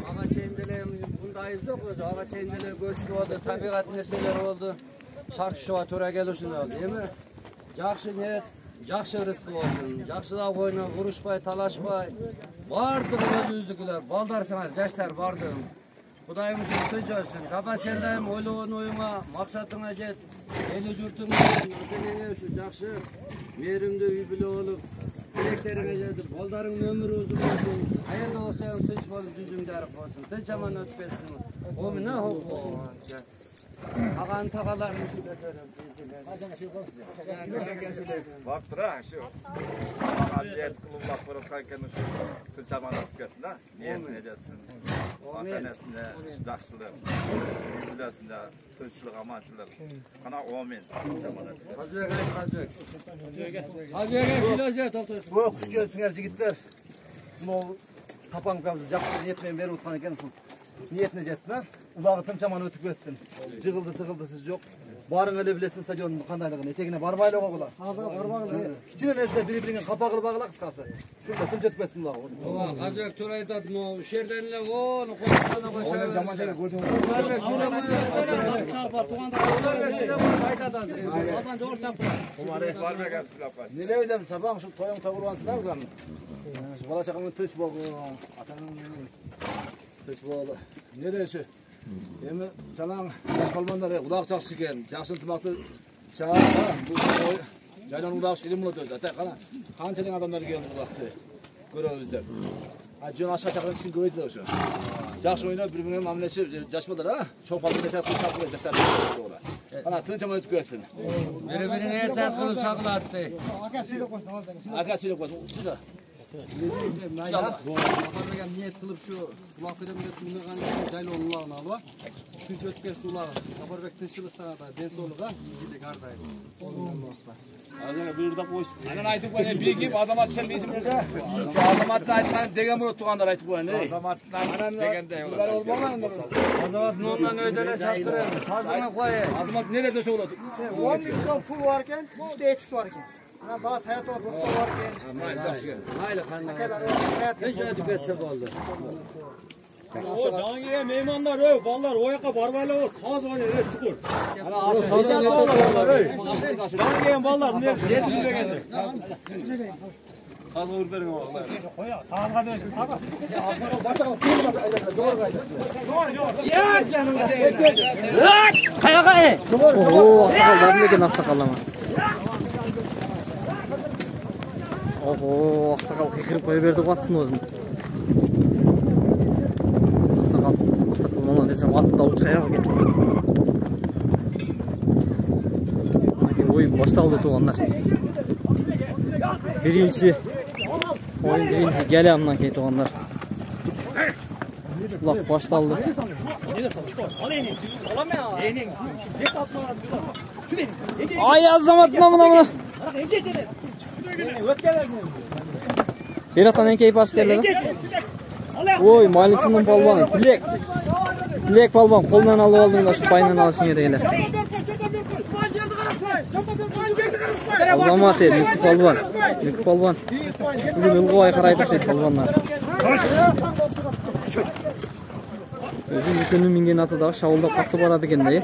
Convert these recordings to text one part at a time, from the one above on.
Ağaç endeleğimiz bundayız yok özü. Ağaç endeleği göçkü oldu, tabiat meseleleri oldu. Şartışığa töre gelişini oldu, değil mi? Жақсы niyet, жақсы rızkı olsun. Жақsıda oyna, vuruşpay, talaşpay. Vardı özüzdükler, baldarsınlar, yaşlar vardı. Kudayım için tüç olsun. Sabah sendeyim, oyluğun oyuna, maksatına jet. Eli jurtuna, ötenene şu жақсы. Merimde übülü olup, dileklerine jetip, baldarın ömürü uzun olsun. Hayırlı olsa tüç bolup, yüzüm jarık olsun. Tüç aman ötüpetsin. O ne hukuk? Ağan tağalarını sürdürürüm. Baktır ha şu. Bana niyet kılınmak vurup kalken şu tırçaman ötükesin ha. Niyet necessin. Vatanesinde жақсılık. Übülesinde tırçılık, amançılık. Kana omin. Tırçaman ötükesin. Hazırga filozofiya toplayın. Bu kuş gelsinler jigitler. Bunu tapan kaldı. Жақсы niyetmen verip utkan ekensin. Niyetine jetsin ha. Ulağı tınçaman ötüp etsin. Jığıldı tıgıldı siz yok. Barın öyle bilesin stadionun kandaylığını. Etegine barbayla oğular. Kiçine nerede biri-birine kapağılı bağla kıskası. Şurada tınç ötüp etsin ulağı. Ola, Hazır Turay'da bu şerdenle onu koyana koyacak. Onu zaman çeker gördüm. Nereye hocam sabah şu koyun tavırlansınlar mı? Şu bala çakımın tış boğu. Atanın tış boğu. Nereye şu? Hem çalan yaş balmanlar ulaq жақсы ekan. Жақсы ынтымақты çağır. Bu jaylan ulaq ilim bo'ladi o'zi. Qana qanchadan odamlar keldi ulaqni ko'ravizlar. Ha jon aşağı chaqirib kishin ko'paydi o'sha. Yaxshi o'ynab bir-birine mamlashi jashmalar ha. Cho'q balga tarqib chaqirib jashlar. Qana tinchama o'tib ketsin. Bir-birini ertan qilib chaqlatdi. Akasiyle qo'ydi. Ustida. Bakarmagan niyet kılıp şu kulak veremeden sunduğun jaylı olulağını alıp çünkü ötkesi ulağı Safarбек tınçılık sana da densolluğa iyilik ardaydı. Azana buyurda qo'yib. Anan aytib qo'ygan bilgib azamat sen bizimlarda. Shu azamatni aytgan degan bo'lib turganlar aytib qo'ygan. Azamatdan deganda ular olmagan. Azamat nondan ödele çaktırın. Sazını koyun. Azamat nerede şu oldu? 10 milyon pul varken, 3'te etkisi varken. Ana bazı hayat var, doktor varken. Aman yaxshi. Mayli qanday. Hayat Hiç ödü kesse oldu. O jangiga mehmonlar ey, bolalar oyoqqa bormaylar, o soz o'ynaydi, chuqur. Ana aşağıdan bolalar ey. Jangiga bolalar bunday yer tuzlagansiz. Soz urib bergan bolalar. Qo'ya, sazga deysiz, sazga. Ya canım Qayoqqa? Oo, oqsoqol lekin oqsoqollama. Oho, oqsoqol qiqirib qo'yib berdi vaqtni o'zini. Oqsoqol mana desam vaqtda uch qayoqqa ketdi. Mana o'yin boshlandı to'g'onlar. Birinchi o'yin birinchi galamdan keyin to'g'onlar. Uloq boshlandı. Ay azamat mana. Berat'tan en keyif askerleri. Oy Malisinin palvanı. Dilek palvan kolundan alıp aldığında şu payından alışın yedeyle. Azamat Lükü palvan. Lükü palvan. Bugün ılgı ay karaydı şey palvanlar. Özüm Lükü'nün mingen atı da şavulda katı baradı kendine.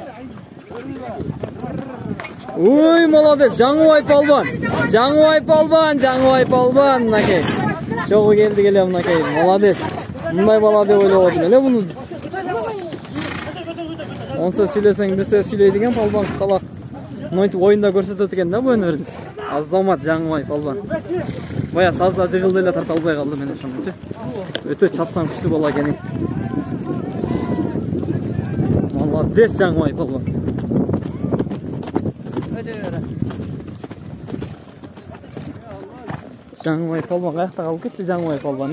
Uy молодец, Жаңыбай palvan. Жаңыбай palvan накей. Çoğu geldi geliyor накей. Молодец. Bunday bala деп ойлап отыр эле буну. Onsa söylesең bir söz söyleydigan palvan salak. Montип oyunda көрсөтөт экен да bu өнөрүн. Azamat Жаңыбай palvan. Baya sazda жыгылды эле тарта албай калды мен ошондочу. Өтө чапсаң күчтүү бала экен. Молодец Жаңыбай palvan. Жаңыбай palvan qayakta қалып кетті Жаңыбай palvan.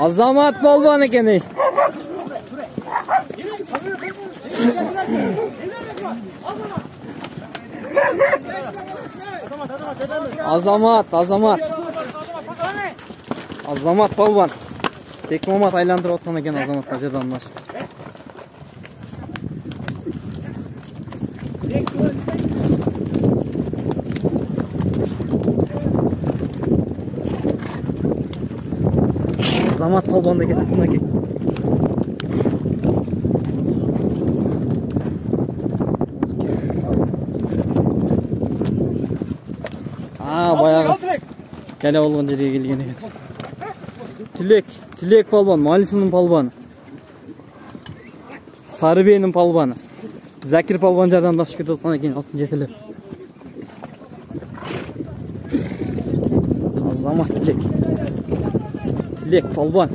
Azamat palvan eкен. Azamat palvan. Tek момат айландырып отқан екен Азамат қажадан баш. Азамат палбан да кетті мынакей. Баяғы кәлі болған жерге келген екен. Тілек палбан, Малисунның палбаны. Сарыбейнің палбаны. Зәкір палбан жардан дашып кетіп отқан екен, алтын жетіліп. Азамат тілек палбан.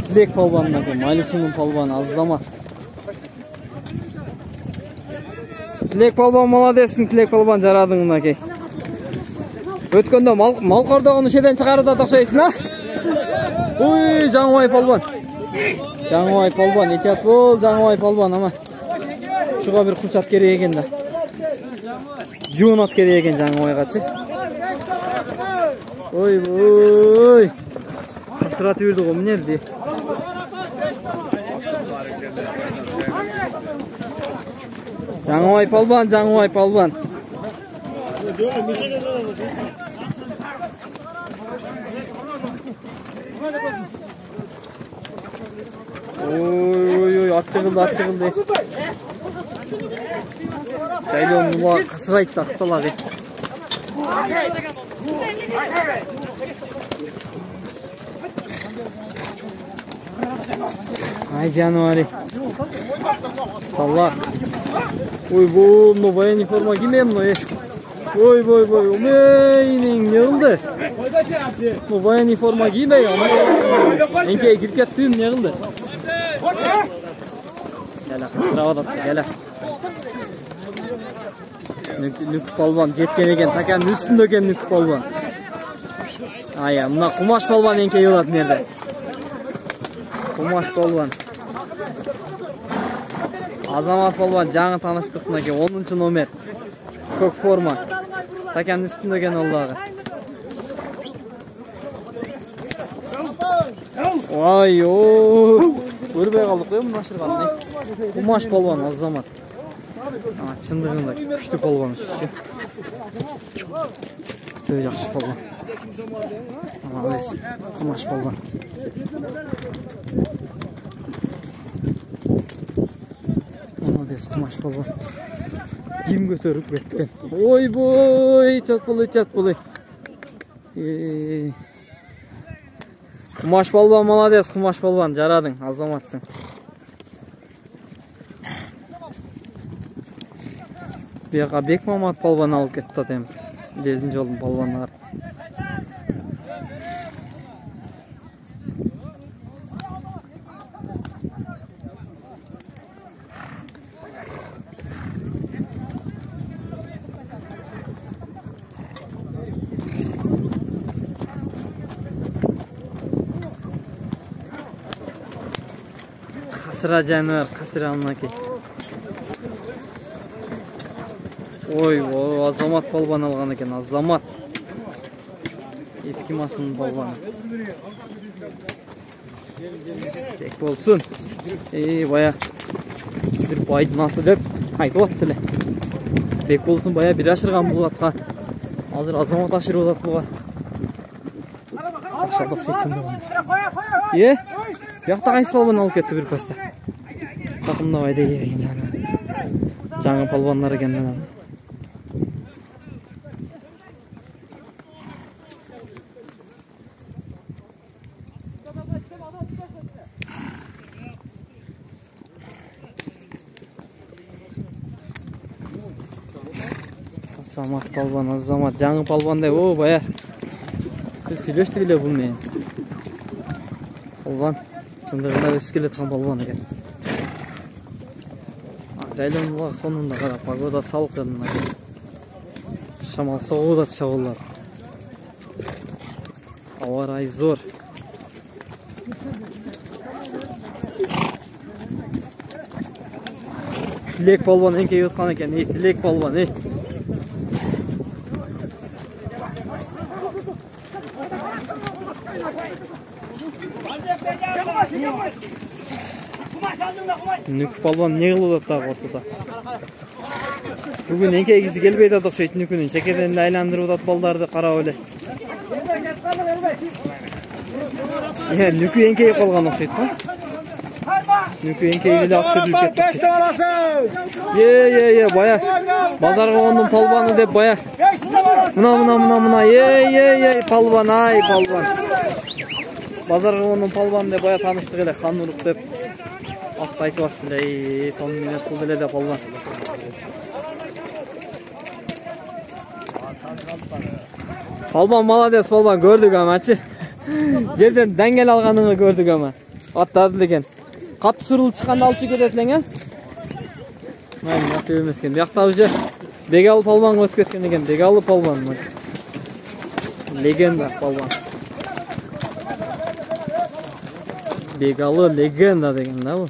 Тілек палбанына кен, Малисунның палбаны, Азамат. Тілек палбан, молодесің, Тілек палбан жарадыңына кей. Өткенде мал қордағын үшеден шығаруда тоқшайсың, а? Ой, Жаңыбай палбан. Жаңыбай палбан, етят бол, Жаңыбай палбан, ама. Шуға бір құршат керек екен да. Жуынат керек екен Жаңыбайға чы. Ой. Қасырат үйірді ғой, мінерді. Жаңыбай палбан. Ой, ат жығылды. Жайлауын ұлаға қасырайды да қысталағы. Ай, жануари. Қысталақ. Ой, бұл, военный форма кимем, Ой, умейнің не қылды? Военный форма кимей, әнкей кіріп кеттім, не қылды? Гәлі, қысырап атады, гәлі. Нүкіп палбан жеткен екен, таканың үстінде екен нүкіп палбан. Ая, мұна құмаш палбан әнкей олады мерді. Құмаш палбан. Азамат палбан жаңы таныштық мұна кен, 10-шы номер. Көк форма. Таканың үстінде екен олдағы. Ой, өрбей қалдық қой мұна шырғанын. Құмаш палбан, Азамат. Шындығында күшті палбан үшінші. Өй жақшы палбан. Алес, құмаш палбан. Алес, құмаш палбан. Ким көтеріп кеткен. Ой, тят болы. Құмаш палбан, молодец, құмаш палбан. Жарадың, Азаматсың. Бияға Бек Мамат палбан алып кетті атайым. Елдің жолын палбанлар. Қасыра жануар, қасыра мұнакей. Ой, Азамат палбан алған екен, Азамат. Ескимасының палбаны. Тек болсын. Бая бір байдың аты деп айтып от тілі. Бек болсын, бая бір ашырған бұл атқа. Азыр Азамат ашыры олат бұға. Жақшалдық шетсінді бұны. Бияқта қайсы палбан алып кетті бір паста. Тақымда байды ерген жаңы. Жаңы палбанлар екеннен алып. Азамат палбан, Азамат, жаңы палбандай, бая. Біз сөйлештік еле бұл мен. Палбан, шындығында өсіп келеткен палбан екен. Жайлауын сонында қара, погода салқын. Шамал соғуда шағылар. Ауа райы зор. Тілек палбан әнкей өтқан екен, тілек палбан, Нүк палбан не кылып атат дагы ортодо. Бүгүн эңкейгиси келбей атат окшойт Нүкүнүн. Чекеден эле айландырып атат балдарды карап эле. Нүкү эңкейип калган окшойт го. Нүкү эңкейип эле ак сүрүлүп кетти. 5 та аласың. Бая базарга кондун палбаны деп бая. Мына. Палбан палбан. Базарга кондун палбаны деп бая тааныштык эле Ханурук деп. Акты айтып аттым эле. Сонун менен кылды эле деп палбан. Палбан молодец, палбан көрдүк амачы. Жерден деңгел алганыңы көрдүк ама. Аттады экен. Катты сурулуп чыкканда алчы кетет элең. Насип эмес экен. Бияқта уже Бегалы палбанга өтүп кеткен экен. Бегалы палбан. Легенда палбан. Бегалы легенда деген да бул.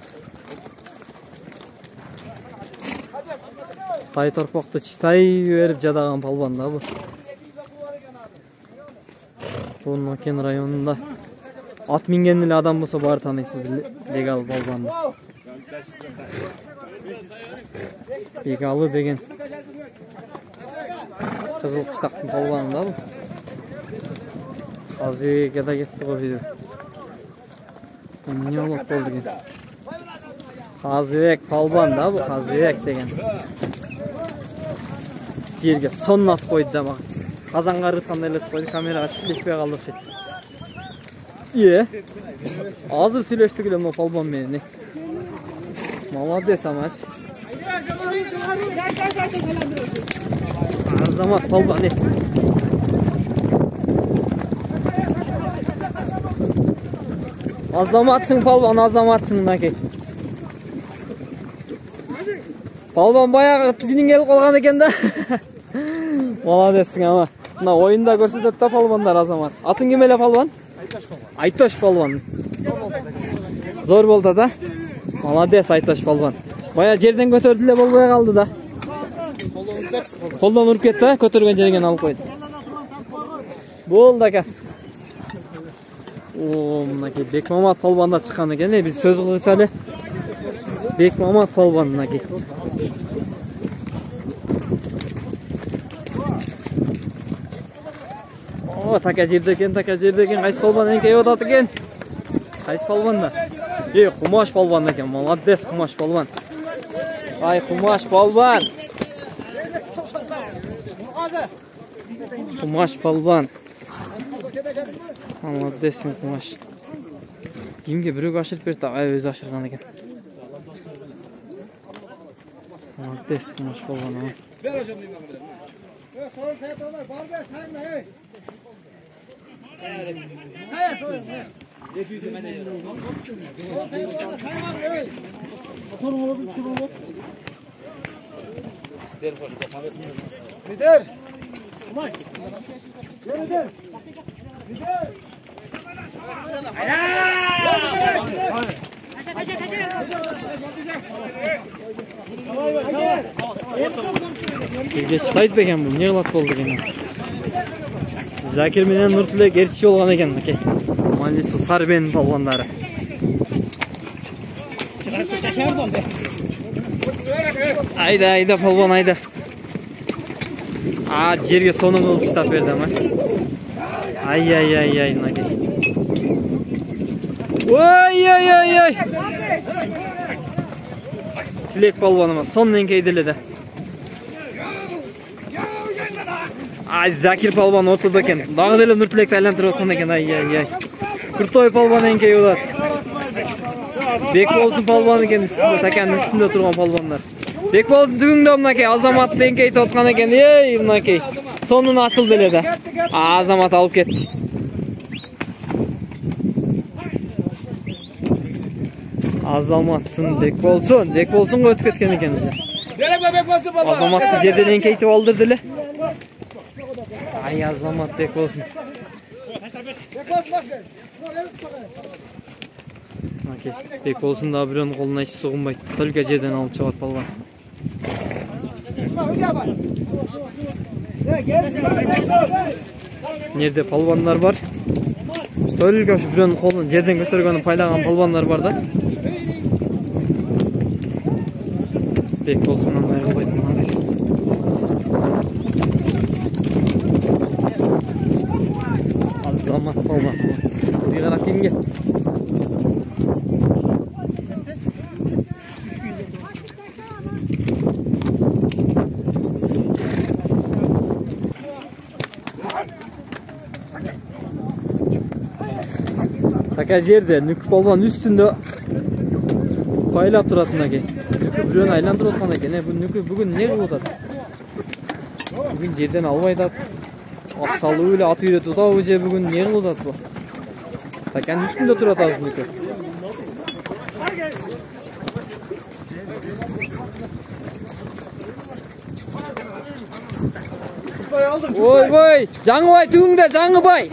Тай торпокто чистай берип жадаган палбан да бул. Нокен районунда ат минген эле адам болсо баары тааныйт Бегалы палбанды. Бегалы деген Кызыл Кыштактын палбаны да бул. Казыга да кетти го видео. Эмне болуп болду экен? Казыбек палбан да бул, Казыбек деген. Жерге сонун ат койду да мага. Казанга ырыткандай эле койду, камерага сүйлөшпөй калды окшойт. Азыр сүйлөштүк эле могу палбан менен. Молодец амач. Азамат палбан. Азаматсың палбан, азаматсың мынакей. Палбан баягы тизинин келип калган экен да. Молодецсиң ама. Мына оюнда көрсөтөт да палбандар Азамат. Атың ким эле палбан? Айтош палбан. Зор болду да. Молодец Айтош палбан. Бая жерден көтөрдү эле болбой калды да. Колдон уруп кетти, көтөргөн жерден алып койду. Болду ака. Мынакей Бекмамат палбан да чыккан экен. Биз сөз кылгыча эле. Бекмамат палбан мынакей. Така жерде экен, кайсы палбан эңкейип атат экен. Кайсы палбан да? Кумаш палбан экен. Молодец Кумаш палбан. Кумаш палбан. Кумаш палбан. Молодец Кумаш. Кимге бирөө ашырып берди, өзү ашырган экен. Молодец Кумаш палбан. Келге чыдайт бекен бул, эмне кылат болду экен. Закир менен Нуртулек эрчи болгон экен, мынакей. Манису Сарбен палбандары. Айда палбан айда. Жерге сонун кылып таштап берди амач. Ай, мынакей. Ой. Тилек палбаныма сонун эңкейди эле да. Закир палбан ортодо экен. Дагы деле Нуртулекти айлантырып аткан экен. Ай. Куртой палбан эңкейип атат. Бекболсун палбан экен үстүндө, таканын үстүндө турган палбандар. Бекболсун түгүңдө мынакей Азаматты эңкейтип аткан экен. Мынакей. Сонун ачылды эле да. Азамат алып кетти. Азаматсын Бекболсун өтүп кеткен экен уже. Азаматты жерден эңкейтип алдырды эле. Азамат Бекболсун. Бекболсун да бирөөнүн колуна эч сугунбайт. Только жерден алып чыгат палбан. Нерде палбандар бар? Только ушу бирөөнүн колун жерден көтөргөнүн пайлаган палбандар бар да. Bek bolsun anday kılbayt молодец. Azamat palban. Bir qaraq kimge? Taka jerde Nükü palban üstünde paylap turатын eкен. Nükü bireuni айландырып аткан экен. Bu Nükü bugün ne kılıp atат? Bugün жерден албай атат. At salуу эле ат үйрөтүп атабы же бүгүн не кылып атат бу? Таканын үстүндө турат азыр Nükü. Ой, Жаңыбай түгүңдө, Жаңыбай.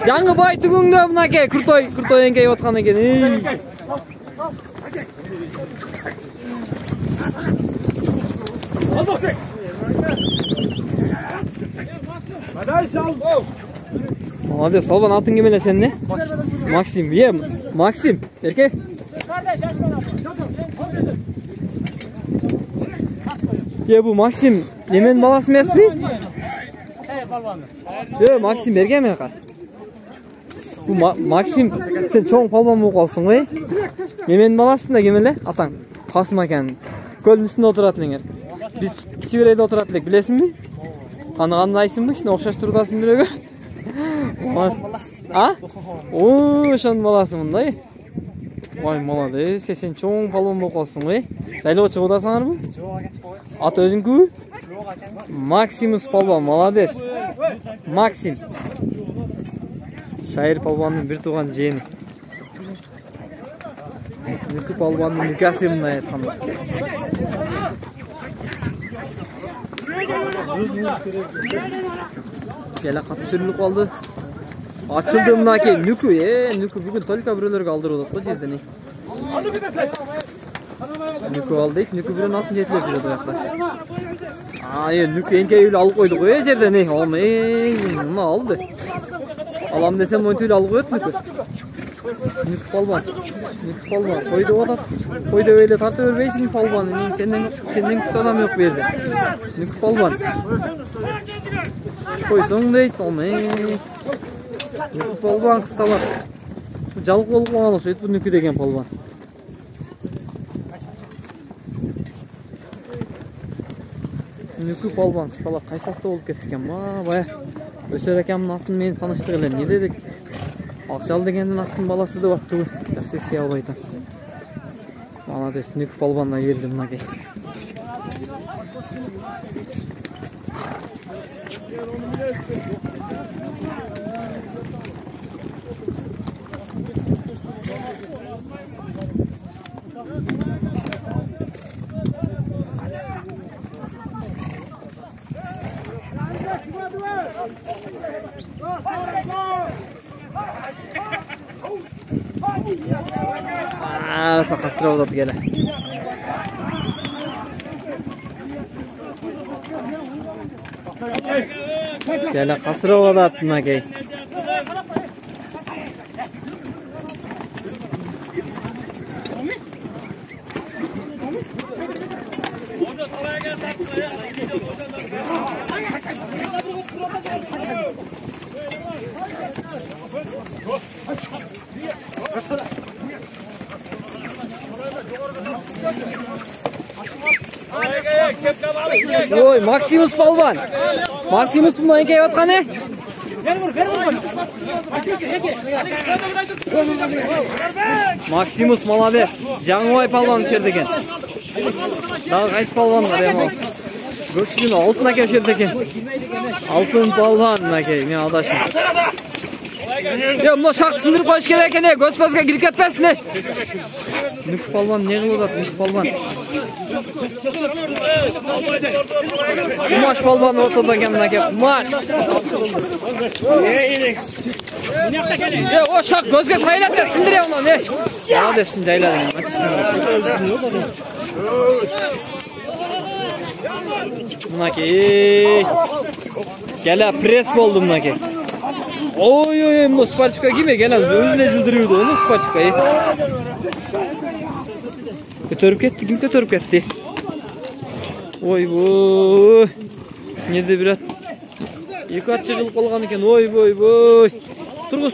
Жаңыбай түгүңдө мынакей, Куртой эңкейип аткан экен. Молодец, palban atın kim ele sen ne? Максим, ye Максим, erkek. Ye bu Максим, nemen balası emas mi? Yo, Максим erkek mi akar? Bu Максим, sen çoğun palban bolуп калсың ғой. Nemen balasın da kim ele? Ataң, Касым акен. Көлдүн үстүндө отурат элеңер. Биз кичибирейде отурат элек, билесиңби? Кандайсыңбы? Кичине окшош тургансың бирөөгө. А? О, ошонун баласы мындай. Ой, молодец. Сен чоң палван болуп калсың ғой. Жайлоого чыгып атасыңарбы? Жок, ага чыкпайт. Аты өзүңкүбү? Жок, ага. Максимус палван, молодец. Максим. Шайыр палвандын бир тууган жээни. Nükü palvanın nükası mı ayetkanlar? Gele katı sürülük kaldı. Açıldığımdaki Nükü, Nükü bugün tolika bürüleri kaldırıyordu o жерде ne? Nükü aldı, Nükü bürünün altın jetiler jürüyordu ayaklar. Nükü enkeyi alıp koyduk o жерде ne? Onu aldı. Alam desem oyuntuyla alıp koydu Nükü. Nükü palvan. Nükü palvan. Koydu atat. Koydu öyle tartı ölbeysin palvanı. Senden küçük adam yok verdi. Nükü palvan. Koysun deydi. Nükü palvan kıstalar. Jalık olup olan olsaydı bu Nükü degen palvan. Nükü palvan kıstalar. Kaysakta olup kettik ama baya. Öser akemnin атын meni tanıştık ele. Ne dedik? Акчал дегендин аттын баласы деп аттыбы. Жакшы эстей албайт. Молодец, Nükü palvanга келди мынакей. Sakasıra odat gele. Gele kasıra odat mınakey. Oy, Maximus palvan. Maximus bunu enkeyip atkан ne? Maximus молодец. Жаңыбай palvan düşerdi eken. Daha kaysı palvanlar ya. Göçkün altın ake düşerdi eken. Altın palvan ake. Men adaşım. Ya mına şak sındırıp koyuş gerek eken. Göspazga girip ketmesin ne? Nükü palvan ne kılıp atat? Nükü palvan. Kumaş palvan ortada gelmeye kumaş. O şak gözge sayılat da sindiriyor onu ne? Ya desin caylar. Bunaki. Gele pres oldu bunaki. Oy bu spaçka gibi gelen özüne cıldırıyordu onu spaçkayı. Götürüp gitti, kim götürüp gitti? Ойбой. Nerede biraz? Yıkat çıkılıp kalgan eken. Oyboy. Turguz.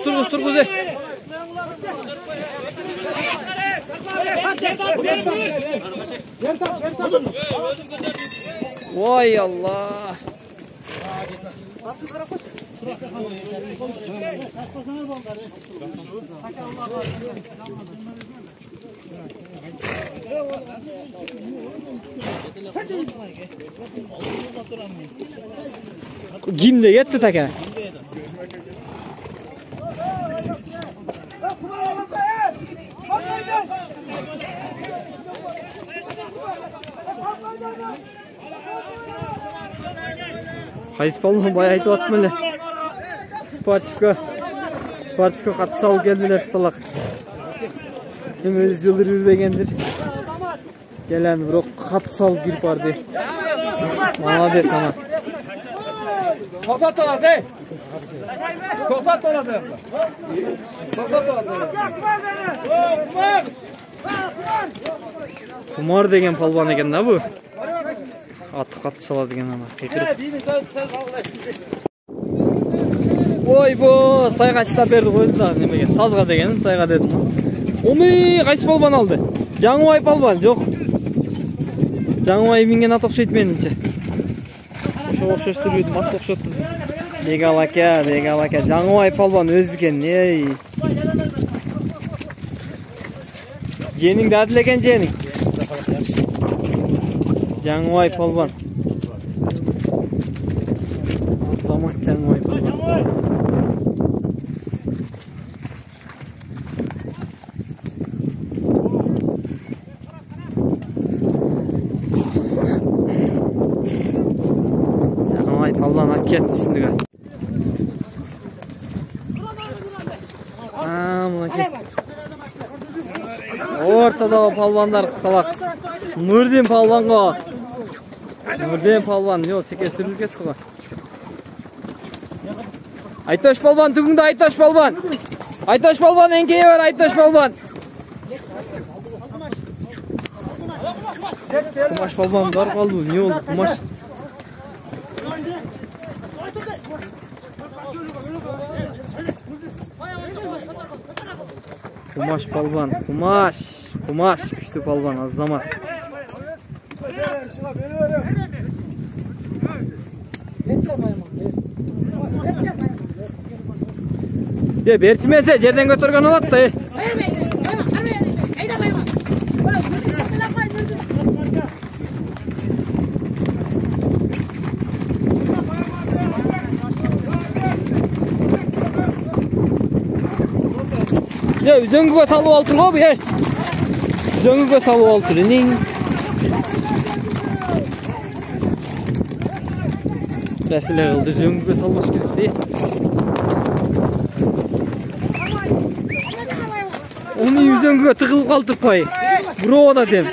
Vay Allah. Kimde yetti taka? Qaysi palvon boya aytyaptım ele. Sportifka katısal geldiler stalak. Hem öz yıldır yürübegendir. Gelen bırak katısal girip vardı. Malades sana. Kapat oladı. Kapat oladı. Kumar degen palvan eken da bu. Atı katısal degen ana. Oybo, sayga çıtap berdik özüda nemege. Sazga degenim, sayga dedim. Omi, qaysı palvan aldı? Жаңыбай palvan, жоқ. Жаңыбай mingen at окшойт менимче. Ошо окшоштурбудум, ат окшотту. Бегал ака. Жаңыбай palvan өзү экен, ey. Жениң дадыл экен, жениң. Жаңыбай palvan. Самат жаңыбай palvan. Palvan haket şimdi. Ortada palvanlar kısalak. Nurdin palvanға. Nurdin palvan yol sekestirilip ketdi ғой. Aytoş palvan tügüngde Aytoş palvan. Aytoş palvan enkeye var Aytoş palvan. Kumaş palvan var kaldı. Ne oldu kumaş? Kumaş palvan, kumaş, güçlü palvan, az zaman. Ya berçimese, yerden götürgen olat da. Ya üzöngüge salıp altır go bu ey. Üzöngüge salıp altır. Resile kıldı üzöngüge salbaş gerek değil. Onu üzöngüge tıkılıp kaldık payı. Buro da dem.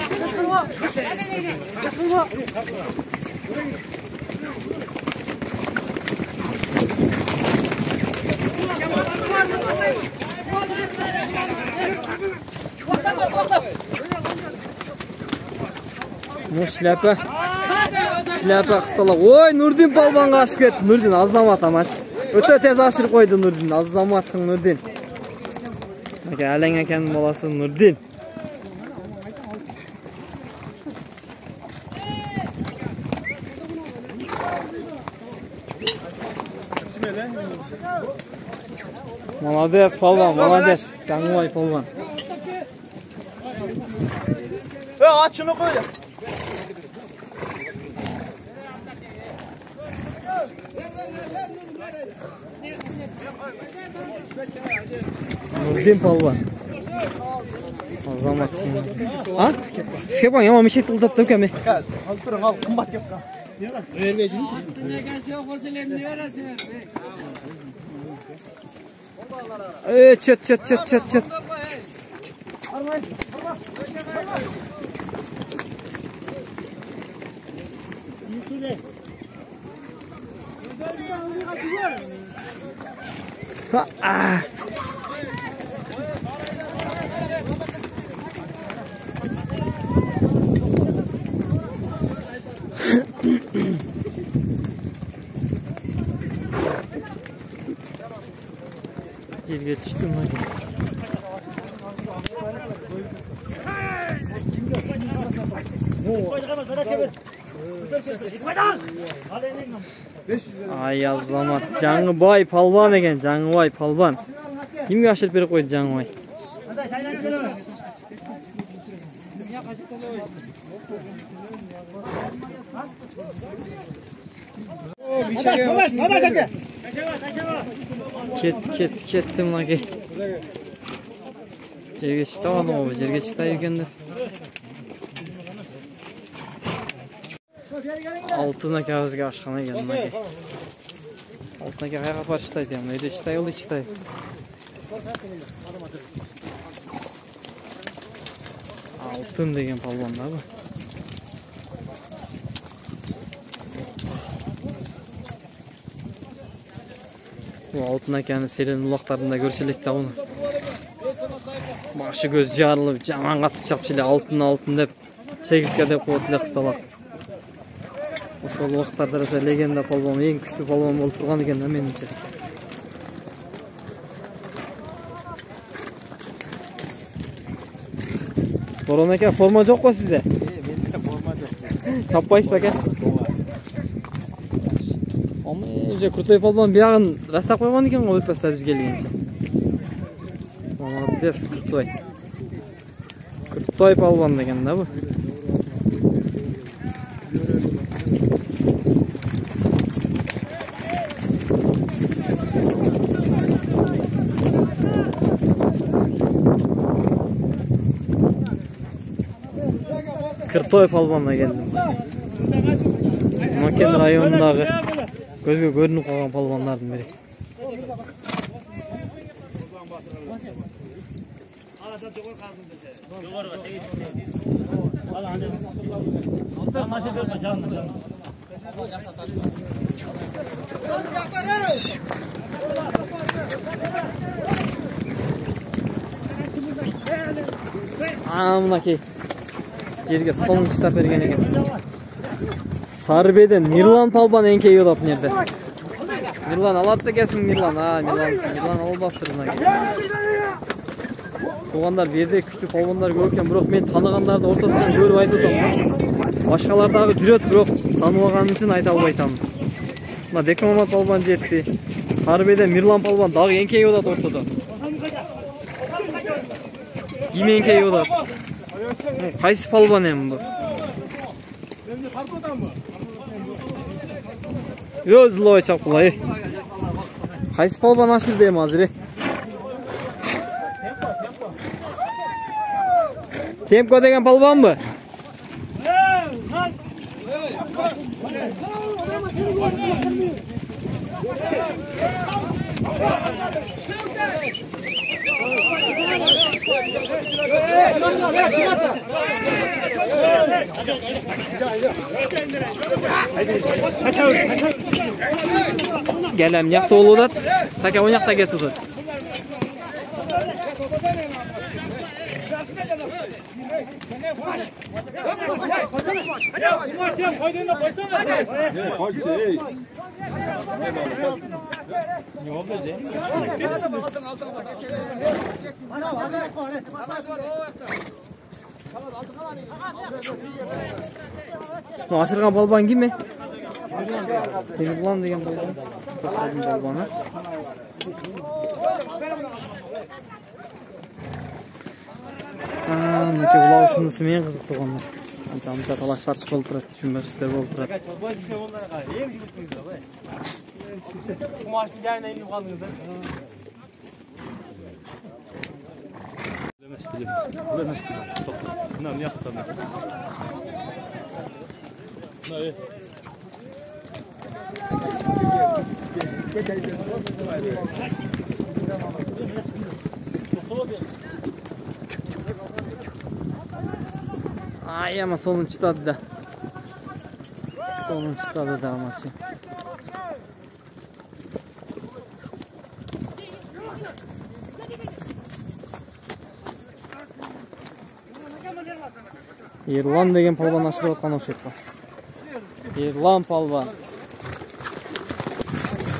Bu şilapa kıstalar. Oy Nurdin palvanға aşıp ketdi. Nurdin azamат amaç. Öte tez aşırıp koydu Nurdin. Azamatsın Nurdin. Bak alen eken balası Nurdin. Молодец palvan, молодец. Жаңыбай palvan. Aç şunu koy. Nurdin palvan. Azamat. Ha? Şey bak ama meşet kıldat da köme. Al durun al kımbat yok. Çöt. Жерге түштү мына. Ай Азамат, Жаңыбай палбан екен, Жаңыбай палбан. Кимге ашырып беріп қойды Жаңыбай? Кетті мына кей. Жерге шықтавады ғой, жерге шықтай екенді. Алтын әке бізге ашқан екен мына кей. Алтын әке қайға апар шықтайды, өйде шықтай олды шықтай. Алтын деген палуанда бұл. Алтын әкені серен ұлақтарында көршелекті ауыны. Başı göz jarılıp, jaman katı çapçılı altın dep, çekirke dep qo'ydilar qıstalar. Oşol vaqtlarda esa legenda polvon, eng kuchli polvon bo'lib turgan ekan da menimcha. Boron aka, forma yo'q-ku sizda? Menda forma yo'q. Chappaysizmi aka? Ama önce Kurtoy polvon bir yağın rastap qo'ygan ekan o'tpasda biz kelgancha. Молодец, Kurtoy. Kurtoy polvon degan da bu. Kurtoy polvonga keldim. Maken rayonundagi gözge görünüp kalgan polvonlardan biri. Mınaki жерге соңғы штап берген екен. Сарбеден Мирлан полбан энкей odap nerede? Мирлан алат екенсің Мирлан. Мирлан албаптыр мына. Туғандар берде күшті полбандар көп екен, бирок мен танығандарды ортасынан көріп айтып отырмын. Башкалардағы жүрөт, бирок таныбаган үчүн айта албай атам. Мына Бекмамат полбан жетти. Сарбеден Мирлан полбан дагы энкей odap ортодо. Ким энкей odap? Qaysi polvon hem bu? Yo zloy chapqulay. Qaysi polvon ashirdi hem hozir? Temko degan polvonmi? Gelem yakta oludat, taka oynakta gesudur. Aşırgan polvon kim mi? Temurlan degan polvon. Polvoni. Neke ular shunisi men qiziq turganlar. Ancha talash tartib bo'lib turadi, tushunmasliklar bo'lib turadi. Ay ama sonun çıtadı da. Sonun çıtadı da maçı. Erlan degan polvon ashirayotgan o'xshaydi. Erlan polvon.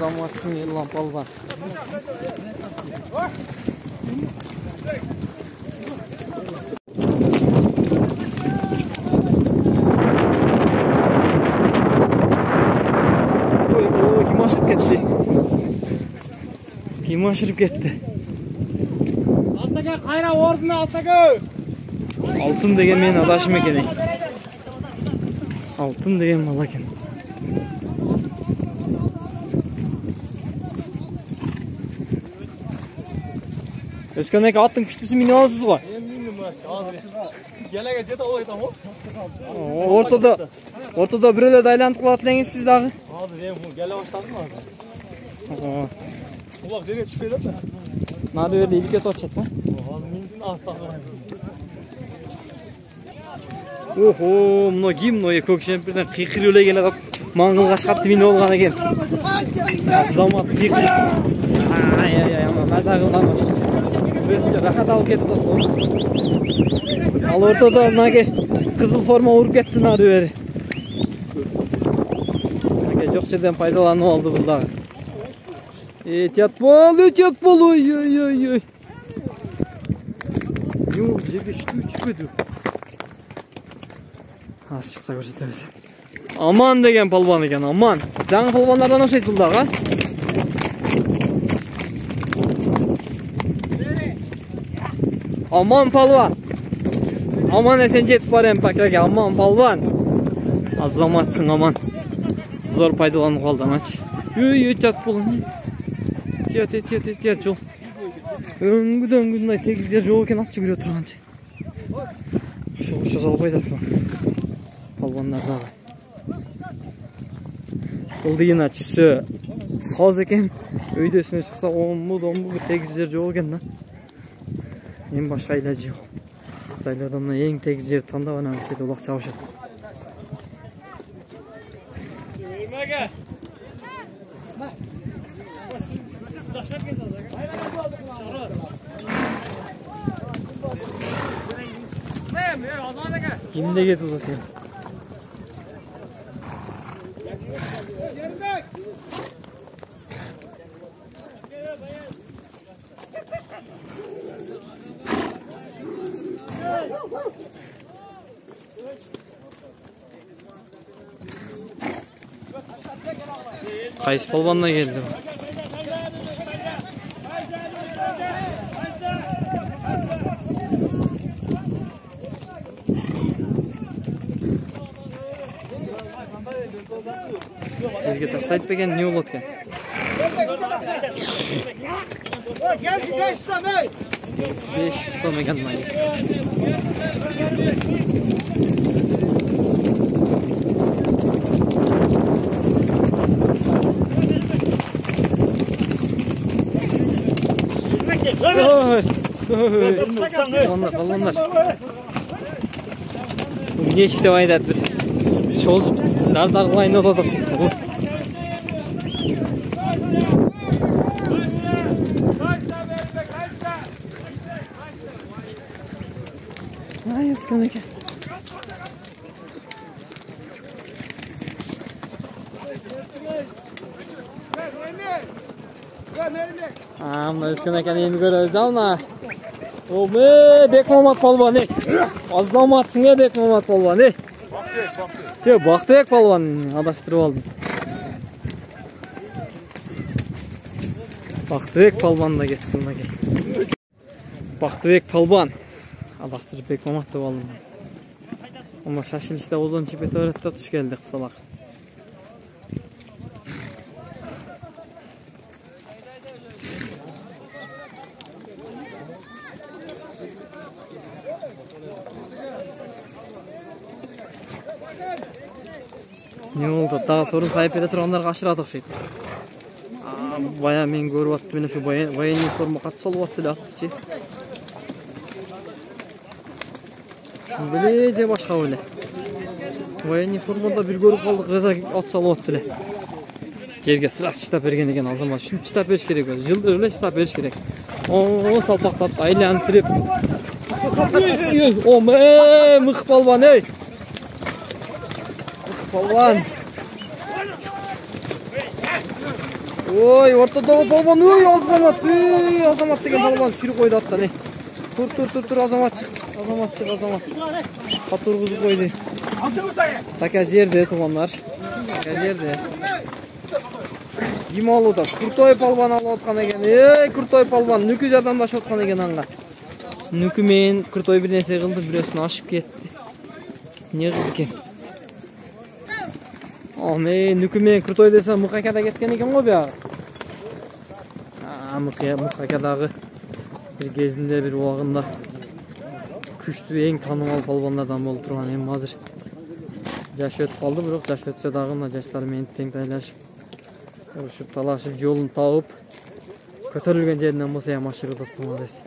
Azamatsın yılan palvan. Kim aşırıp gitti? Kim aşırıp gitti? Alttaga qayra ordini alttaga. Altın degen men adaşım ekening. Altın degen mal eken. Özköneke attın küçtüsü mini alsız var. Gelega jeta o aytam o. Ortada biröyle daylanıp kılatlayın siz dağı. Hazır bu gele başladın mı hazır? Ulak jere düşpeydi mi? Nari öyle ilke toçat mı? Hazır minsin astagfirullah. Oho, mına kim mına kökşen birden kıykır öyle gele kap. Mangıl kaşkaptı mini olgan eken. Zamat kıykır. Ay ama maza kılgan hoş. Özünce rahat alıp ketip atma. Al ortada nage kızıl forma urup kettin arı beri. Nage çok şeyden faydalanı oldu burada. Ehtiyat bol oy. Yok cebi çıkmadı. Az çıksa görsetiriz. Aman degen palvan eken aman. Жаңы palvanlardan nasıl etildi ağa? Aman palvan. Aman esen jetip barayım pakrake. Aman palvan. Azamatsın aman. Zor paydalanıp kaldı aç. Ehtiyat bolun. Ehtiyat jol. Öngüden tegiz yer jol eken atçı görüyor turganчы. Şu salbaydı palvanlar dağı. Ылдыйына түшсө саз экен, өйдөсүнө чыкса омбу bir тегиз жер жок экен да. Эми башка илажы жок. Жайлардан эң тегиз жерди тандап анан кетип улак чабышат. Ölmege. Siz aşağı geçseniz aga. Kimde кетип атат эми? Kayısı palvanına geldi. Sizge taşlayıp beken ne olur eken? 500 som eken maylı. Balonlar. Bu ne işte vaydat bir çozup dardarlayın odada. Ay ıskanık. Mına ıskanık endi görөбүз да мына. Бек Мамат палван. Азаматсың Бек Мамат палван. Бактыбек палван адаштырып алдым. Бактыбек палван да кетти мына кел. Бактыбек палван адаштырып Бек Мамат деп алдым. Ама шашылышта озон чипет өйрөттө туш келди кысалак. Ne oldu? Daha sorun sahip ede turanlar kaçıradı okşaydı. Baya men görüp attı mene şu военный forma katsalıp attı attı. Şunu belece başka öyle. Военный formada bir görüp kaldık gaza atsalıp attı. Yerge sırası çıtap bergen eken Azamat. Şunu çıtap beriş gerek. Жылдыр öyle çıtap beriş gerek. O salpaklat aylantirip. O mıh palvan ey. Palvan. Ой, ортодогу полбон. Ой, Азамат. Ой, Азамат деген полбон түшүрүп койду аттан. Тур, Азамат чык. Азамат. Катургузуп койду. Така жерде туугандар. Така жерде. Ким алып атат? Куртой полбон алып аткан экен. Эй, Куртой полбон нүкү жардамдашып аткан экен анга. Нүкү менен Куртой бир нерсе кылды, бирөөсүн ашып кетти. Не кылды экен? Мен нүкү менен Куртой десем Мукакада кеткен экен го бияга. Мукакадагы бир кезинде бир убагында күчтүү эң таанымал полбондардан болуп турган. Эми азыр жаш өтүп калды, бирок жаш өтсө дагы мына жаштар менен тең тайлашып, урушуп, талашып, жолун табып, көтөрүлгөн жеринен болсо эми ашырып молодец.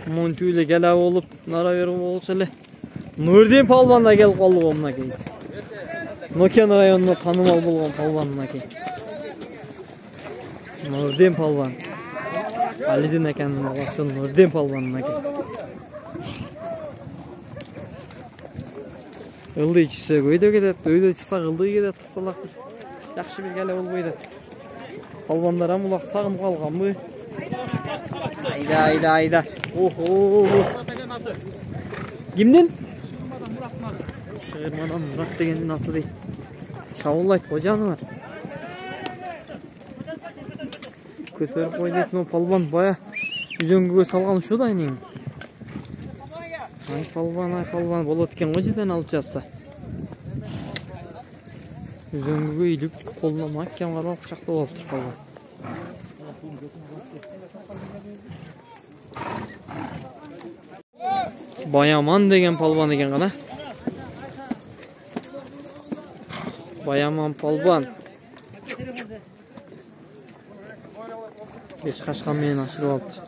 Монту эле келе болуп, нара берип болчу эле. Нурдин полбон да келип калды го мынакей. Нокен районунда таанымал болгон полбон мынакей. Нурдин полбон. Алидин экенин баласы Нурдин полбон мынакей. Ылдый чыкса көйдө кетет, өйдө чыкса ылдый кетет, кысталак бир. Жакшы бир келе болбойт. Полбондар амулак сагынып калганбы? Айда. Охо. Кимдин? Шыгырмадан Мурат дегендин аты дейт. Шабуулайт го жаныбар. Көтөрүп кой дейт, но полбон бая үзөңгүгө салган ушу да эне. Ай полбон болот экен го жерден алып жатса. Үзөңгүгө илип колуна маккем карап кучактап болуптур полбон. Баяман деген полбон экен гана. Баяман полбон. Беш кашкан менен ашырып алыптыр.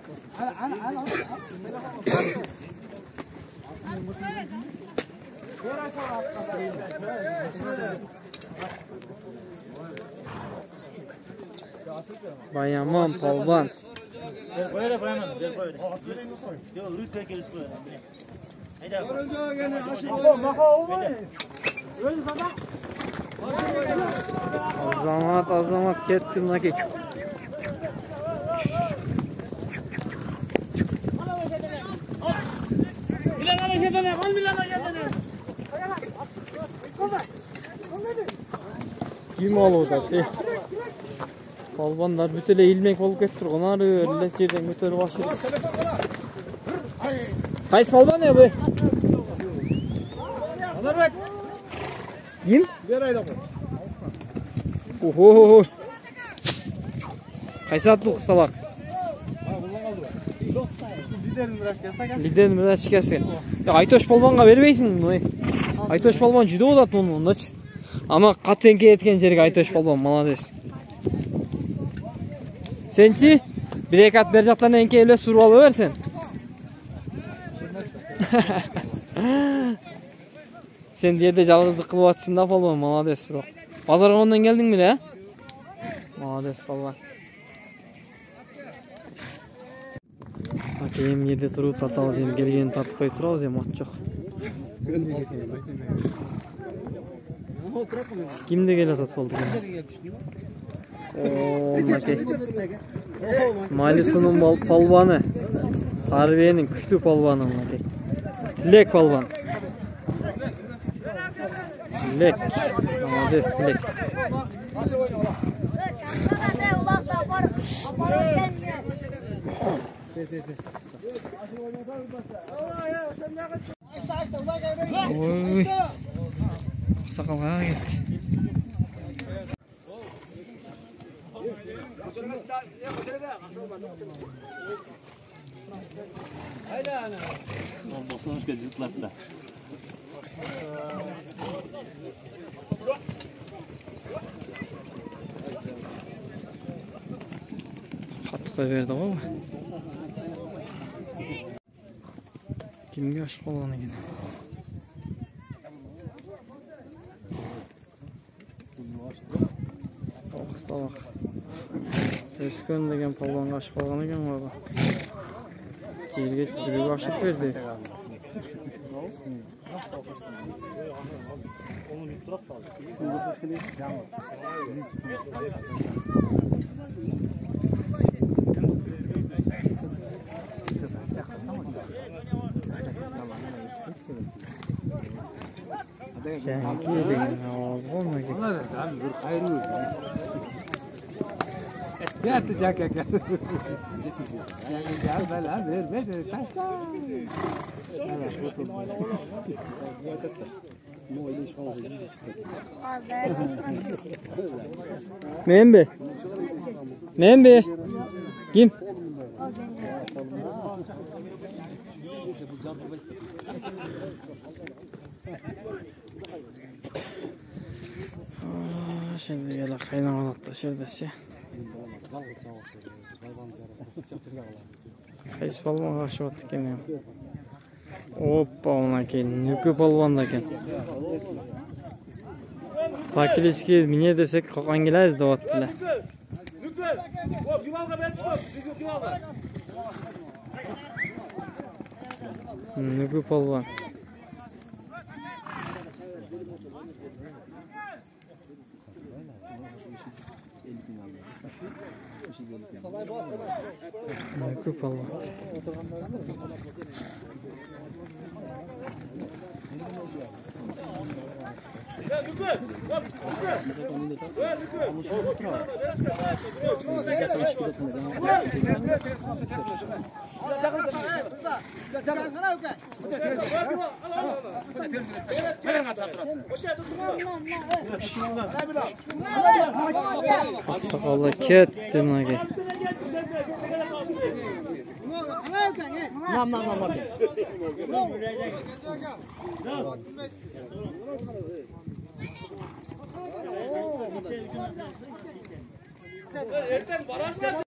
Баяман полбон. Азамат кетти мынакей. Ким алып атат? Полбондар бүт эле илмек болуп кетип турган, ары эле жерден көтөрүп ашырып. Кайсы полбон бу? Азарбек. Ким? Бер айда кой. Охо. Кайсы аттуу кысталак? Лидердин мурашкасы. Айтош полбонго бербейсиң? Айтош полбон жүдө болот мундачы. Ама катенке эткен жерге Айтош полбон молодец. Сенчи бир эки ат бер жактан энке эле суруп алып берсен. Sen diye жалгыздык кылып атсың да полбон, молодец бирок. Базарга ондон келдиңби эле? Молодец полбон. Эми жерде туруп татабыз, эми келгенин татып коюп турабыз, эми ат жок. Кимде келе атат болду экен? Мынакей. Малисунун полбону, Сарбенин күчтүү полбону мынакей. Лек полбон. Лек. Молодец, Лек. Ой. Сакалга кетти. Босонушка жытлатты. Катка берди го. Кимге ашып калган экен? Оксталак. Өскөн деген полбонго ашып калган экен го. Жерге бүрүгү ашып берди. Membe. Membe. Kim? Şimdi gel kaynamalıkta şerdesi. Qaysi palvon qarşıvatdı ekan. Hoppa, ona keyin Nuku palvon da ekan. Pakiliski mine desek qo'qongilar deyaptilar. Nuku, hop, divalga ben chiqib, divalga. Nuku palvon. Nuku palvon. Sakallı ketdi nagi. Erten barasın.